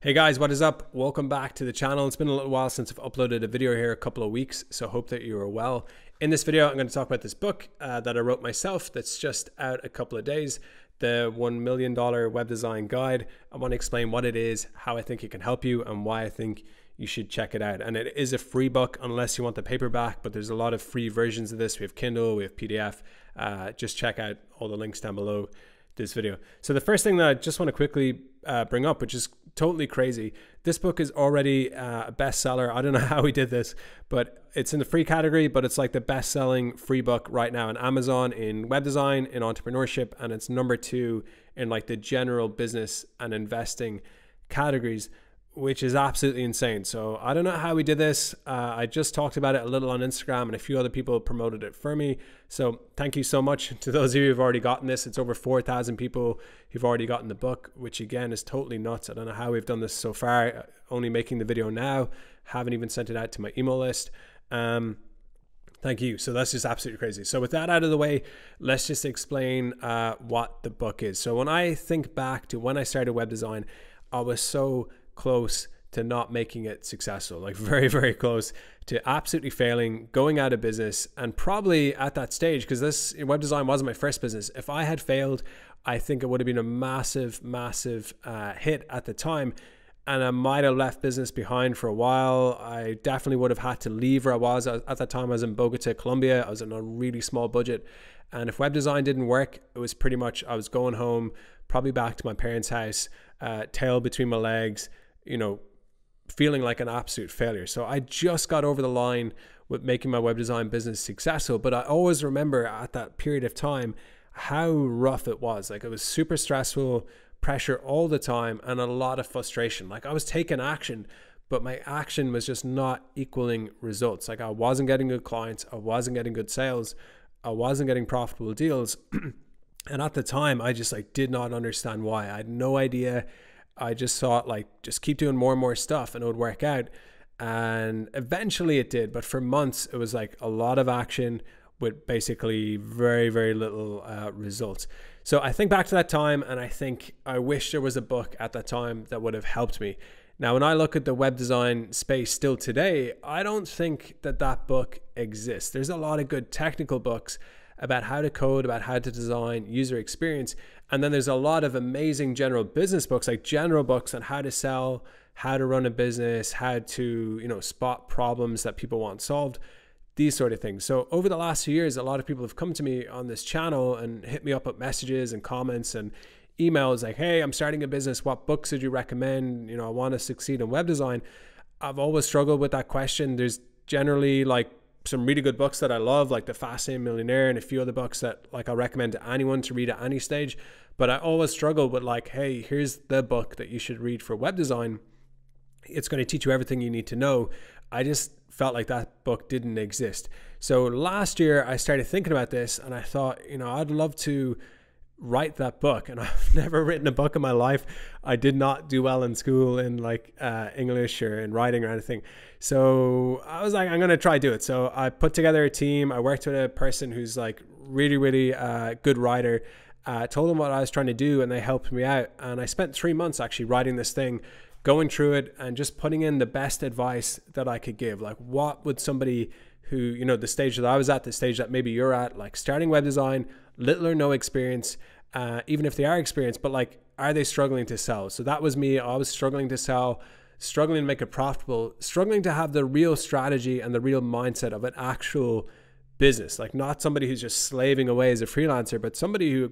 Hey guys, what is up? Welcome back to the channel. It's been a little while since I've uploaded a video here, a couple of weeks, so hope that you are well. In this video, I'm going to talk about this book that I wrote myself that's just out a couple of days, the $1 Million Web Design Guide. I want to explain what it is, how I think it can help you, and why I think you should check it out. And it is a free book unless you want the paperback, but there's a lot of free versions of this. We have Kindle, we have PDF. Just check out all the links down below this video. So the first thing that I just want to quickly bring up, which is totally crazy, this book is already a bestseller. I don't know how we did this, but it's in the free category, but it's like the best-selling free book right now on Amazon in web design, in entrepreneurship, and it's #2 in like the general business and investing categories, which is absolutely insane. So I don't know how we did this. I just talked about it a little on Instagram and a few other people promoted it for me. So thank you so much to those of you who've already gotten this. It's over 4,000 people who've already gotten the book, which again is totally nuts. I don't know how we've done this so far, only making the video now, haven't even sent it out to my email list. Thank you. So that's just absolutely crazy. So with that out of the way, let's just explain what the book is. So when I think back to when I started web design, I was so close to not making it successful, like very, very close to absolutely failing, going out of business. And probably at that stage, because this web design wasn't my first business, if I had failed, I think it would have been a massive, massive hit at the time. And I might have left business behind for a while. I definitely would have had to leave where I was. At that time, I was in Bogota, Colombia. I was on a really small budget. And if web design didn't work, it was pretty much, I was going home, probably back to my parents' house, tail between my legs, you know, feeling like an absolute failure. So I just got over the line with making my web design business successful. But I always remember at that period of time how rough it was. Like, it was super stressful, pressure all the time, and a lot of frustration. Like, I was taking action, but my action was just not equaling results. Like, I wasn't getting good clients, I wasn't getting good sales, I wasn't getting profitable deals. And at the time, I just did not understand why. I had no idea. I just thought, just keep doing more and more stuff and it would work out. And eventually it did. But for months, it was like a lot of action with basically very, very little results. So I think back to that time and I think I wish there was a book at that time that would have helped me. Now, when I look at the web design space still today, I don't think that that book exists. There's a lot of good technical books about how to code, about how to design, user experience. And then there's a lot of amazing general business books, like general books on how to sell, how to run a business, how to, spot problems that people want solved, these sort of things. So over the last few years, a lot of people have come to me on this channel and hit me up with messages and comments and emails like, hey, I'm starting a business. What books would you recommend? I want to succeed in web design. I've always struggled with that question. There's generally some really good books that I love, like The Fascinating Millionaire and a few other books that I recommend to anyone to read at any stage. But I always struggle with hey, here's the book that you should read for web design. It's going to teach you everything you need to know. I just felt like that book didn't exist. So last year I started thinking about this and I thought, I'd love to write that book. And I've never written a book in my life. I did not do well in school in English or in writing or anything. So I was like, I'm going to try do it. So I put together a team. I worked with a person who's really, really good writer. Told them what I was trying to do and they helped me out. And I spent 3 months actually writing this thing, going through it and just putting in the best advice that I could give. What would somebody who, the stage that I was at, the stage that maybe you're at, starting web design, little or no experience, even if they are experienced, but are they struggling to sell? So that was me. I was struggling to sell, struggling to make it profitable, struggling to have the real strategy and the real mindset of an actual business, not somebody who's just slaving away as a freelancer, but somebody who,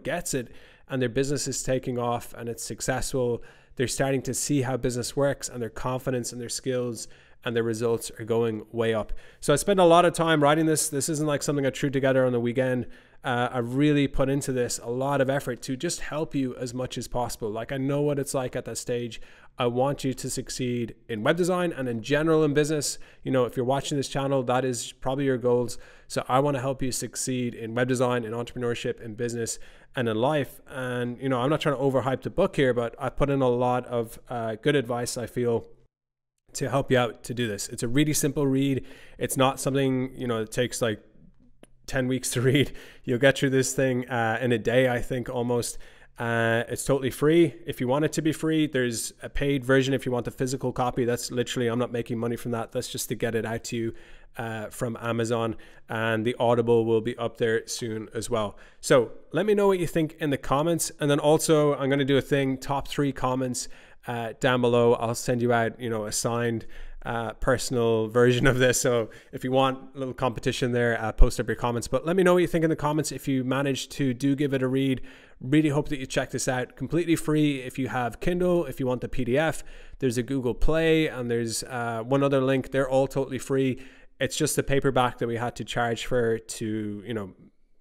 gets it and their business is taking off and it's successful. They're starting to see how business works and their confidence and their skills and their results are going way up. So I spent a lot of time writing this. This isn't something I threw together on the weekend. I really put into this a lot of effort to just help you as much as possible. I know what it's like at that stage. I want you to succeed in web design and in general in business. If you're watching this channel, that is probably your goals. So I want to help you succeed in web design, in entrepreneurship, in business, and in life. And, I'm not trying to overhype the book here, but I put in a lot of good advice, I feel, to help you out to do this. It's a really simple read. It's not something, it takes 10 weeks to read. You'll get through this thing in a day, I think, almost. It's totally free if you want it to be free. There's a paid version if you want the physical copy. That's literally, I'm not making money from that. That's just to get it out to you from Amazon, and the Audible will be up there soon as well. So let me know what you think in the comments. And then also I'm going to do a thing, top 3 comments down below. I'll send you out, a signed personal version of this. So if you want a little competition there, post up your comments. But let me know what you think in the comments. If you manage to give it a read, really hope that you check this out. Completely free if you have Kindle. If you want the PDF, there's a Google Play, and there's one other link. They're all totally free. It's just the paperback that we had to charge for to,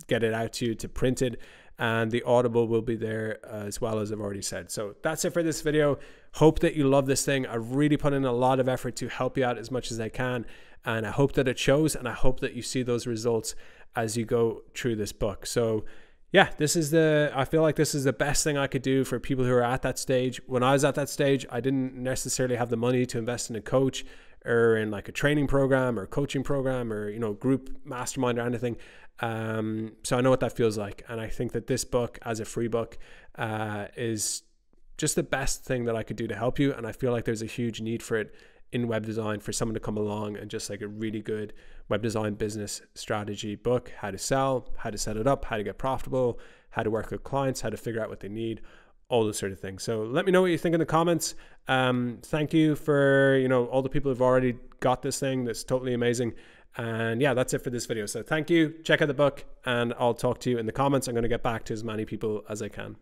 get it out to you, to print it. And the Audible will be there as well, as I've already said. So that's it for this video. Hope that you love this thing. I've really put in a lot of effort to help you out as much as I can. And I hope that it shows, and I hope that you see those results as you go through this book. So yeah, I feel like this is the best thing I could do for people who are at that stage. When I was at that stage, I didn't necessarily have the money to invest in a coach or in like a training program or coaching program or, group mastermind or anything. So I know what that feels like. And I think that this book as a free book is just the best thing that I could do to help you. And I feel like there's a huge need for it in web design, for someone to come along and just like a really good web design business strategy book, how to sell, how to set it up, how to get profitable, how to work with clients, how to figure out what they need, all those sort of things. So let me know what you think in the comments. Thank you for, all the people who've already got this thing. That's totally amazing. And yeah, that's it for this video. So thank you. Check out the book, and I'll talk to you in the comments. I'm going to get back to as many people as I can.